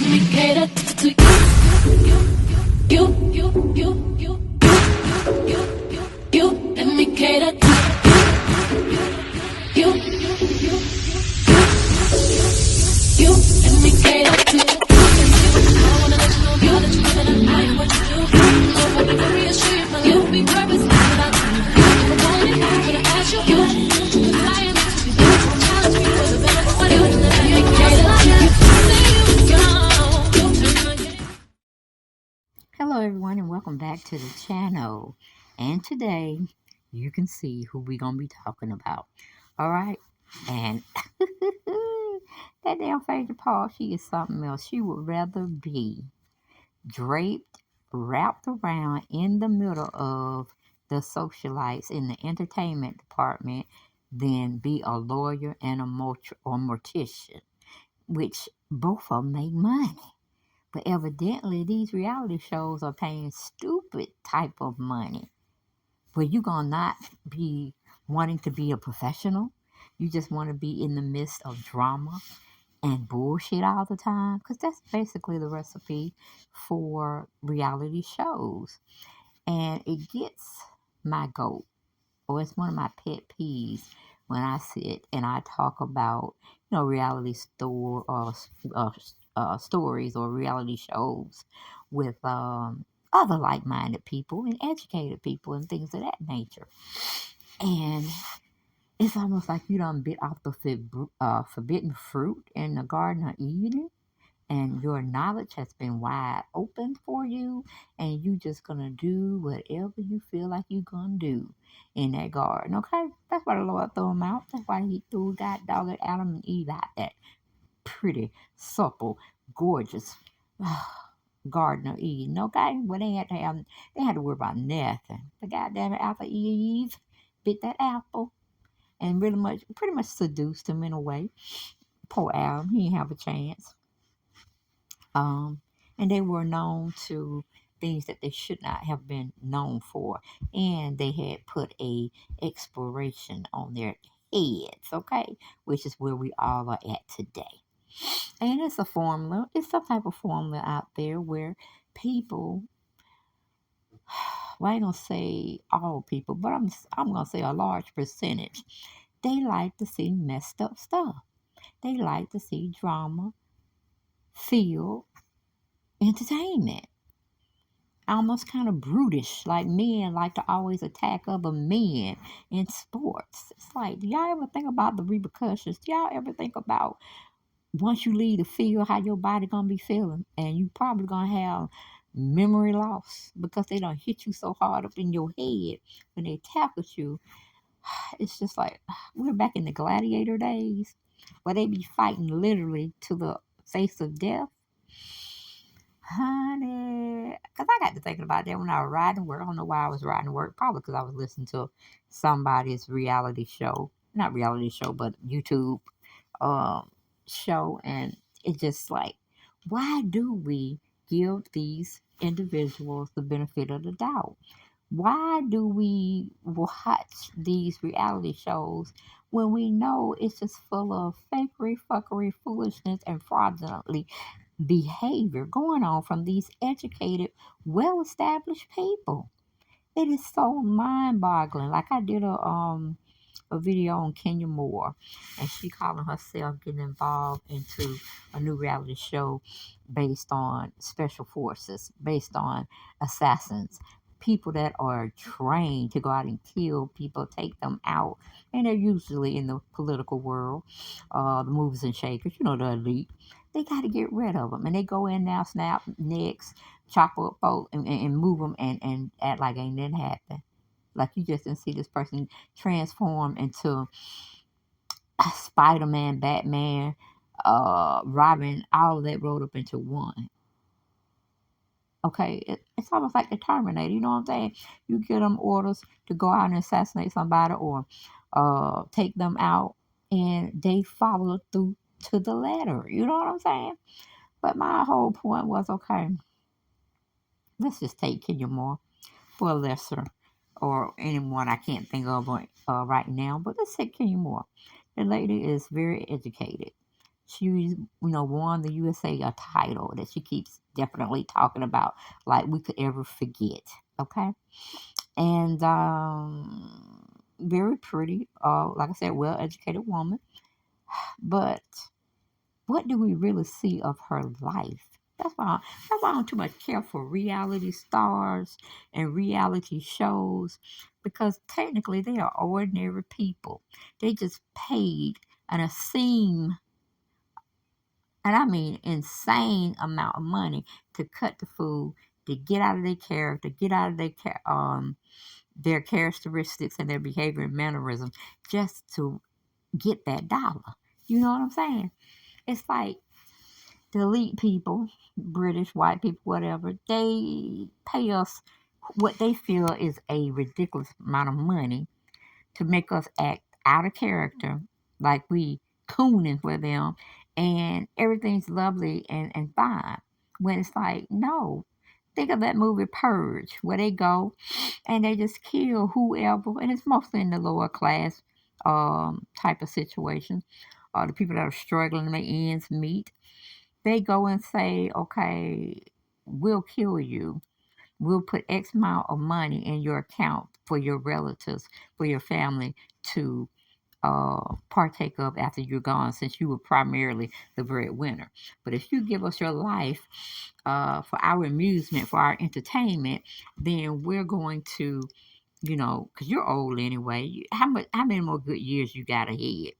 me cater to you. Let me cater to you. Let me cater to you. I wanna let you know, girl, that you know that I like what you do. So if I be very assured, my life will be purpose without you. If I want it, I'm gonna ask you. Cause I am to be there. Challenge me for the better for you. Let me cater to you. Hello everyone and welcome back to the channel. And today you can see who we're going to be talking about. Alright? And that damn Phaedra Paul, she is something else. She would rather be draped, wrapped around in the middle of the socialites in the entertainment department than be a lawyer and a mortician, which both of them make money. But evidently, these reality shows are paying stupid type of money. Where you gonna not be wanting to be a professional. You just want to be in the midst of drama and bullshit all the time. Because that's basically the recipe for reality shows. And it gets my goat. Or it's one of my pet peeves when I sit and I talk about, reality stories or reality shows with other like-minded people and educated people and things of that nature. And it's almost like you done bit off the forbidden fruit in the Garden of Eden. And your knowledge has been wide open for you, and you just gonna do whatever you feel like you gonna do in that garden, okay? That's why the Lord threw them out. That's why he threw God dog Adam and Eve out that pretty, supple, gorgeous Garden of Eden, okay? Well, they had to worry about nothing. The goddamn after Eve bit that apple and pretty much seduced him in a way. Poor Adam, he didn't have a chance. And they were known to things that they should not have been known for, and they had put a expiration on their heads, okay, which is where we all are at today. And it's a formula, it's some type of formula out there where people, well, I ain't gonna say all people, but I'm gonna say a large percentage, they like to see messed up stuff. They like to see drama, feel entertainment. Almost kind of brutish, like men like to always attack other men in sports. It's like, do y'all ever think about the repercussions? Do y'all ever think about once you leave the field, how your body gonna be feeling? And you probably gonna have memory loss because they don't hit you so hard up in your head when they tackled you. It's just like, we're back in the gladiator days where they be fighting literally to the face of death. Honey, because I got to thinking about that when I was riding to work. I don't know why I was riding to work. Probably because I was listening to somebody's reality show. Not reality show, but YouTube show. And it's just like, why do we give these individuals the benefit of the doubt? Why do we watch these reality shows when we know it's just full of fakery, fuckery, foolishness, and fraudulently behavior going on from these educated, well-established people? It is so mind-boggling. Like I did a video on Kenya Moore, and she calling herself getting involved into a new reality show based on special forces, based on assassins, people that are trained to go out and kill people, take them out, and they're usually in the political world, the movers and shakers, the elite. They got to get rid of them, and they go in now, snap necks, chop up folks, and move them, and act like ain't nothing happened. Like you just didn't see this person transform into Spider-Man, Batman, Robin, all of that rolled up into one. Okay, it's almost like the Terminator. You know what I'm saying? You give them orders to go out and assassinate somebody or take them out, and they follow through to the letter. You know what I'm saying? But my whole point was, okay, let's just take Kenya Moore for a lesser, or anyone I can't think of right now, but let's take Kenya Moore. The lady is very educated. She, won the USA a title that she keeps definitely talking about, like we could ever forget. Okay, and very pretty. Like I said, well educated woman. But what do we really see of her life? That's why I don't too much care for reality stars and reality shows, because technically they are ordinary people. They just paid an obscene, and I mean insane amount of money to cut the food, to get out of their character, get out of their characteristics and their behavior and mannerism, just to get that dollar. You know what I'm saying? It's like the elite people, British, white people, whatever, they pay us what they feel is a ridiculous amount of money to make us act out of character, like we cooning for them, and everything's lovely and fine. When it's like, no. Think of that movie Purge, where they go and they just kill whoever, and it's mostly in the lower class type of situation, the people that are struggling to make ends meet. They go and say, okay, we'll kill you. We'll put X amount of money in your account for your relatives, for your family to partake of after you're gone, since you were primarily the breadwinner. But if you give us your life for our amusement, for our entertainment, then we're going to, because you're old anyway. How many more good years you got ahead?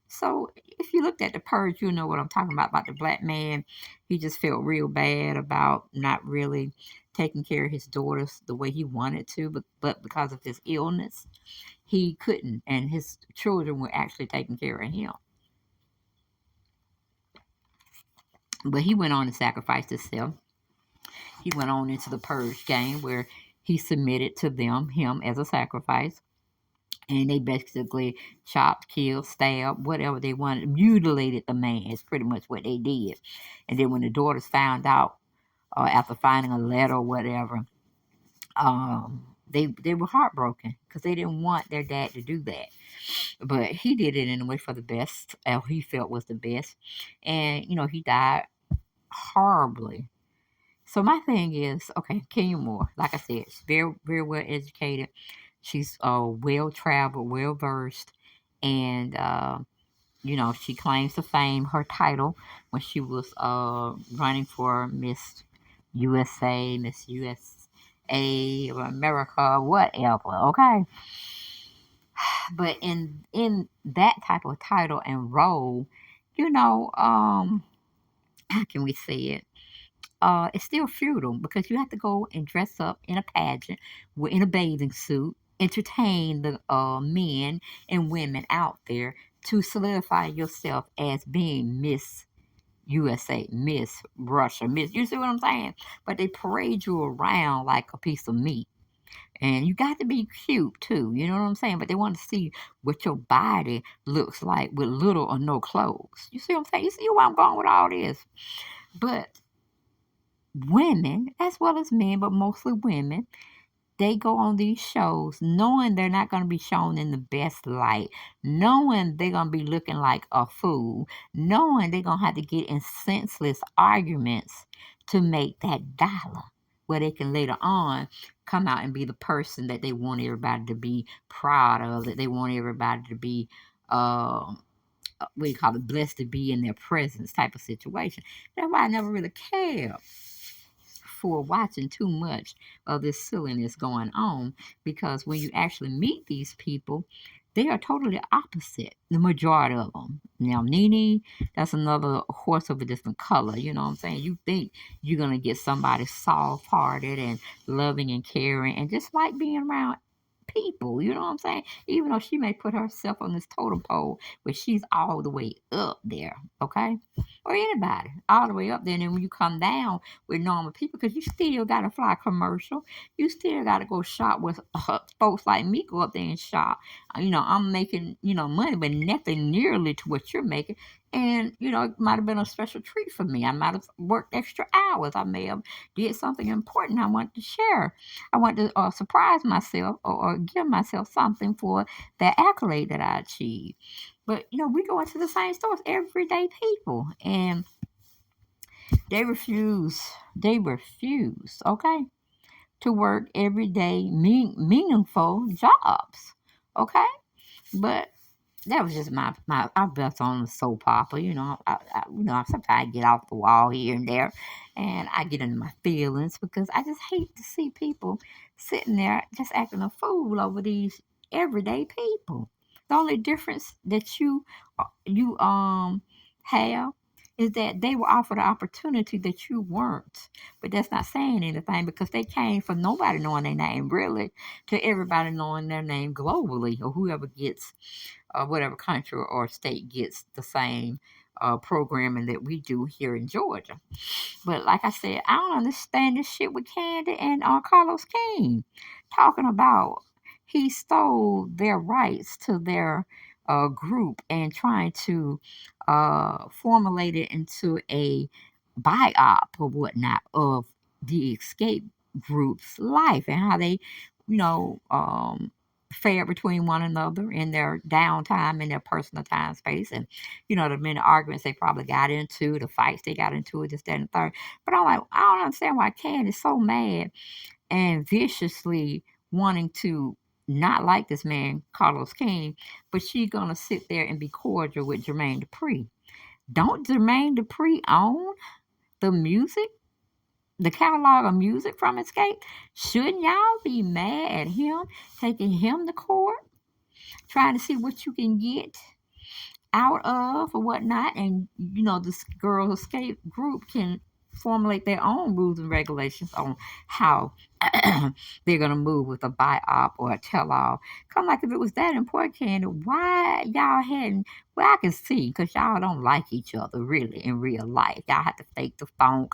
So if you looked at the Purge, you know what I'm talking about the black man. He just felt real bad about not really taking care of his daughters the way he wanted to, but because of his illness, he couldn't, and his children were actually taking care of him. But he went on to sacrifice himself. He went on into the Purge game where he submitted to him as a sacrifice. And they basically chopped, killed, stabbed, whatever they wanted, mutilated the man. It's pretty much what they did. And then when the daughters found out, after finding a letter or whatever, they were heartbroken because they didn't want their dad to do that. But he did it in a way for the best, he felt was the best. And, he died horribly. So my thing is, okay, Kenya Moore, like I said, she's very, very well educated. She's well traveled, well versed, and she claims to fame her title when she was running for Miss USA, Miss USA, or America, whatever. Okay, but in that type of title and role, how can we say it? It's still futile because you have to go and dress up in a pageant, in a bathing suit, entertain the men and women out there to solidify yourself as being Miss USA, Miss Russia, Miss. You see what I'm saying? But they parade you around like a piece of meat. And you got to be cute too, you know what I'm saying? But they want to see what your body looks like with little or no clothes. You see what I'm saying? You see where I'm going with all this? But women, as well as men, but mostly women, they go on these shows knowing they're not going to be shown in the best light, knowing they're going to be looking like a fool, knowing they're going to have to get in senseless arguments to make that dollar, where they can later on come out and be the person that they want everybody to be proud of, that they want everybody to be, what do you call it, blessed to be in their presence type of situation. That's why I never really cared for watching too much of this silliness going on, because when you actually meet these people, they are totally opposite, the majority of them. Now, Nene, that's another horse of a different color, you know what I'm saying? You think you're going to get somebody soft-hearted and loving and caring and just like being around people, you know what I'm saying? Even though she may put herself on this totem pole where she's all the way up there, okay? Or anybody, all the way up there. And then when you come down with normal people, because you still got to fly commercial, you still got to go shop with folks like me, go up there and shop. I'm making, money, but nothing nearly to what you're making. And, it might have been a special treat for me. I might have worked extra hours. I may have did something important I wanted to share. I wanted to surprise myself or give myself something for that accolade that I achieved. But, we go into the same stores, everyday people, and they refuse, okay, to work everyday meaningful jobs, okay? But that was just I best on the soap opera, sometimes I get off the wall here and there, and I get into my feelings because I just hate to see people sitting there just acting a fool over these everyday people. The only difference that you have is that they were offered an opportunity that you weren't. But that's not saying anything because they came from nobody knowing their name really to everybody knowing their name globally, or whoever gets whatever country or state gets the same programming that we do here in Georgia. But like I said, I don't understand this shit with Candy and Carlos King talking about he stole their rights to their group and trying to formulate it into a biop or whatnot of the escape group's life and how they, you know, um, fare between one another in their downtime in their personal time space and the many arguments they probably got into, the fights they got into, this, that, and the third. But I'm like, I don't understand why Ken is so mad and viciously wanting to not like this man, Carlos King, but she gonna sit there and be cordial with Jermaine Dupri. Don't Jermaine Dupri own the music, the catalog of music from Escape? Shouldn't y'all be mad at him, taking him to court, trying to see what you can get out of or whatnot? And this girl escape group can formulate their own rules and regulations on how they're gonna move with a buy-op or a tell-all. Come, like, if it was that important, why y'all hadn't? Well, I can see because y'all don't like each other really in real life. Y'all have to fake the funk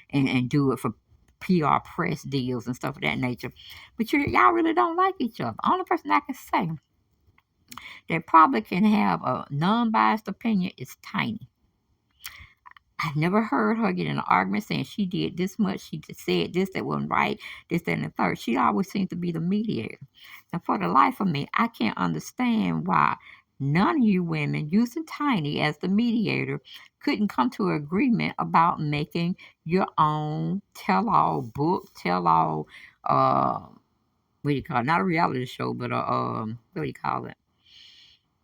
and do it for PR press deals and stuff of that nature. But y'all really don't like each other. Only person I can say that probably can have a non-biased opinion is Tiny. I never heard her get in an argument saying she did this much, she just said this that wasn't right, this, that, and the third. She always seemed to be the mediator. And for the life of me, I can't understand why none of you women using Tiny as the mediator couldn't come to an agreement about making your own tell-all book, tell-all, what do you call it? Not a reality show, but what do you call it?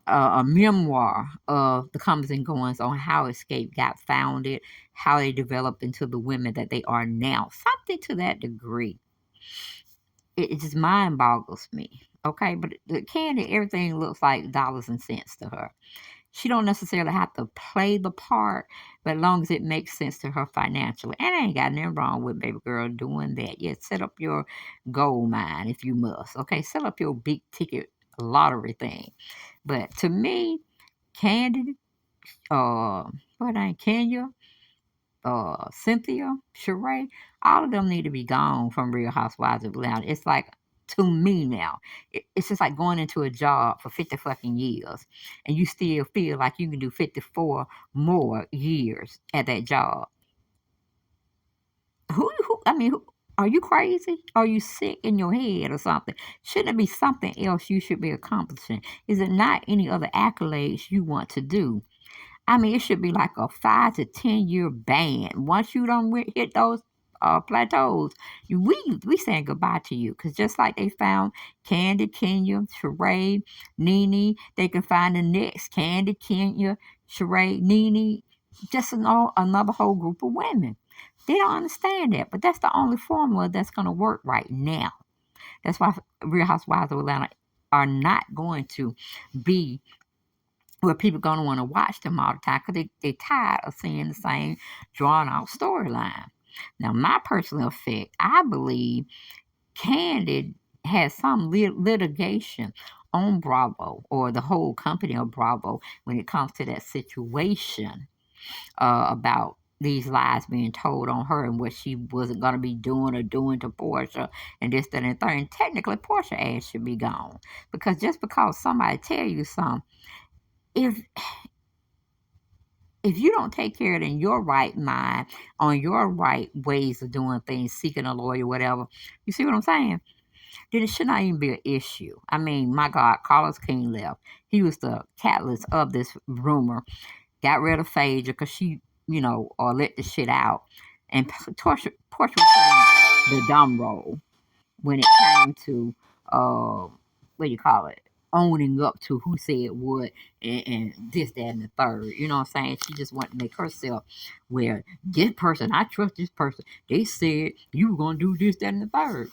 A memoir of the comings and goings on how Escape got founded, how they developed into the women that they are now. Something to that degree. It just mind boggles me. Okay, but the Candy, everything looks like dollars and cents to her. She don't necessarily have to play the part, but as long as it makes sense to her financially. And I ain't got nothing wrong with baby girl doing that. Yeah, set up your gold mine if you must. Okay, set up your big ticket lottery thing. But to me, Candy, what ain't Kenya, Cynthia, Sheree, all of them need to be gone from Real Housewives of Atlanta. It's like, to me now, it's just like going into a job for 50 fucking years and you still feel like you can do 54 more years at that job. Are you crazy? Are you sick in your head or something? Shouldn't it be something else you should be accomplishing? Is it not any other accolades you want to do? It should be like a 5 to 10 year ban. Once you don't hit those plateaus, we saying goodbye to you. Because just like they found Candy, Kenya, Sheree, Nene, they can find the next Candy, Kenya, Sheree, Nene, just another whole group of women. They don't understand that, but that's the only formula that's going to work right now. That's why Real Housewives of Atlanta are not going to be where people going to want to watch them all the time because they're tired of seeing the same drawn out storyline. Now, my personal effect, I believe Candid has some litigation on Bravo or the whole company of Bravo when it comes to that situation about these lies being told on her and what she wasn't going to be doing or doing to Portia and this, that, and the third. And technically, Portia ass should be gone because just because somebody tell you something, if if you don't take care of it in your right mind, on your right ways of doing things, seeking a lawyer, whatever, you see what I'm saying? Then it should not even be an issue. I mean, my God, Carlos King left. He was the catalyst of this rumor. Got rid of Phaedra because she, or let the shit out. And Portia was playing the dumb role when it came to, what do you call it? Owning up to who said what and this, that, and the third. You know what I'm saying? She just wanted to make herself where this person, I trust this person. They said you were going to do this, that, and the third.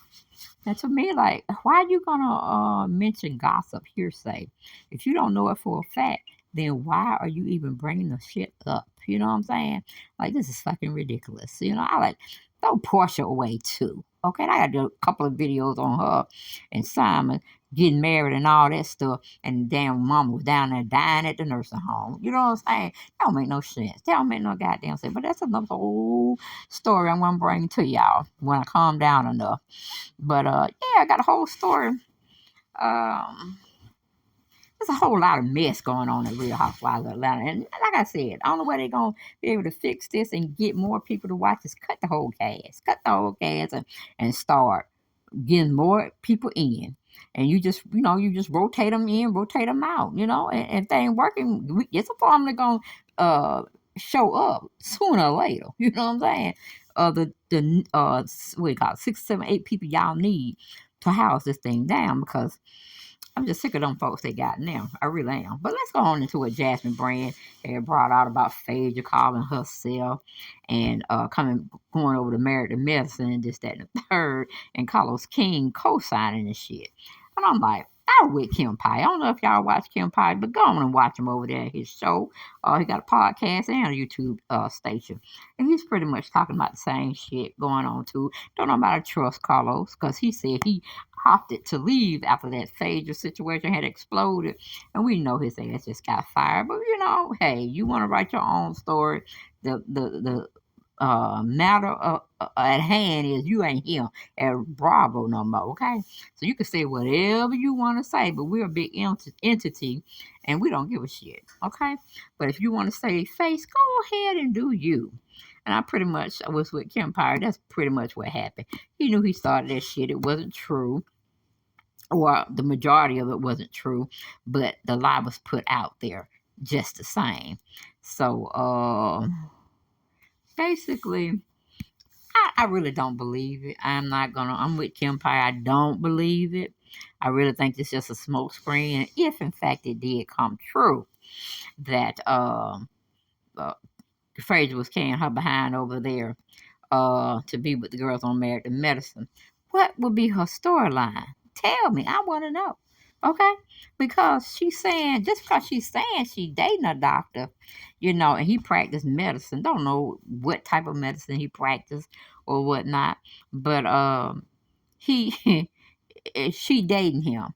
And to me, like, why are you gonna mention gossip, hearsay? If you don't know it for a fact, then why are you even bringing the shit up? You know what I'm saying? Like, this is fucking ridiculous. I like, throw Portia away too. Okay, and I got to do a couple of videos on her and Simon getting married and all that stuff, and the damn mama was down there dying at the nursing home. You know what I'm saying? That don't make no sense. That don't make no goddamn sense. But that's another whole story I'm gonna bring to y'all when I calm down enough. But yeah, I got a whole story. Um, there's a whole lot of mess going on in Real Housewives of Atlanta, and like I said, I don't know where they're gonna be able to fix this and get more people to watch this. Cut the whole cast, and start getting more people in. And you just rotate them in, rotate them out. And if they ain't working, it's a problem they're gonna show up sooner or later. You know what I'm saying? What do you call it, 6, 7, 8 people y'all need to house this thing down, because I'm just sick of them folks they got now. I really am. But let's go on into what Jasmine Brand had brought out about Phaedra calling herself and going over to Married to Medicine and this, that, and the third, and Carlos King co-signing and shit. And I'm like, I'm with Kim Pye. I don't know if y'all watch Kim Pye, but go on and watch him over there at his show. He got a podcast and a YouTube station. And he's pretty much talking about the same shit going on too. Don't know about to trust Carlos, because he said he opted to leave after that Phaedra situation had exploded. And we know his ass just got fired. But hey, you want to write your own story. The matter at hand is you ain't here at Bravo no more, okay? So you can say whatever you want to say, but we're a big entity and we don't give a shit, okay? But if you want to save face, go ahead and do you. And I pretty much was with Kim Pye. That's pretty much what happened. He knew he started that shit. It wasn't true. Or the majority of it wasn't true, but the lie was put out there just the same. So, basically, I really don't believe it. I'm with Kim Pye. I don't believe it. I really think it's just a smokescreen. And if, in fact, it did come true that Frazier was carrying her behind over there to be with the girls on Married to Medicine, what would be her storyline? Tell me. I want to know. Okay? Because just because she's saying she's dating a doctor, and he practiced medicine. Don't know what type of medicine he practiced or whatnot. But she dating him.